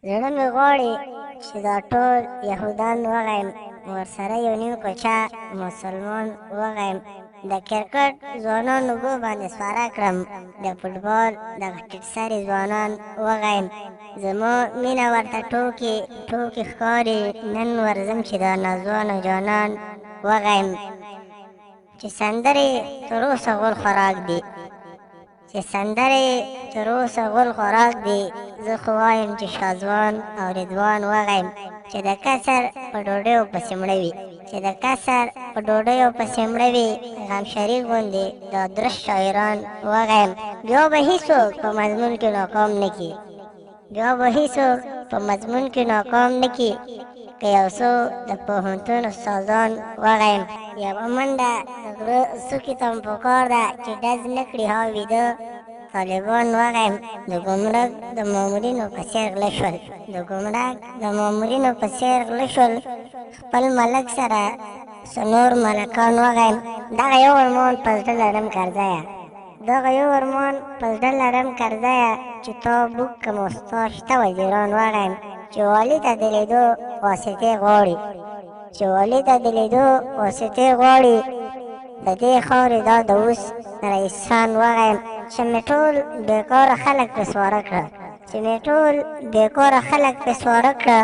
زړه مې غواړي چې دا ټول یهودان وغیم، ورسره یو نیم کوچه مسلمان وغیم، د کرکټ ځوانان اوبو باندې سپاره کړم، د فوټبال دغه ټیټ سري ځوانان وغیم. زما مینه ورته ټوکې ټوکې ښکاري، نن ورځم چې دا ناځوانه جانان وغیم. چې سندرې تر اوسه غول خوراک دي، چې سندرې تر اوسه غول خوراک دي، زه خو وایم چې شازوان او رضوان وغیم. چې د کسر په ډوډیو پسې مړه وي، چې د کسر په ډوډیو پسې مړه وي، غم شریک غوندې دا درست شاعران وغیم. بیا به هیڅوک په مضمون کې ناکام نه کی، بیا به هیڅوک په مضمون کې ناکام نه کی، که یو څو د پوهنتون استادان وغیم. یوه منډه د غره څوکې ته م پکار ده چې ډز نه کړي ها ویده طالبان وغیم. د ګمرک د مامورینو په څېر غله شول، د ګمرک د مامورینو په څېر غله شول، خپل ملک سره څه نور ملکان وغیم. دغه یو ارمان په زړه لرم کرزیه، دغه یو ارمان په زړه لرم کرزیه، چې تا بوک کړم او ستا شته وزیران وغیم. چې والي ته د لیدو واسطې غواړي، چې والي ته د لیدو واسطې غواړي، د دې خاورې دا د اوس رئیسان وغیم. چې مې ټول بېکاره خلک پرې سواره کړه، چې مې ټول بېکاره خلک پرې سواره کړه،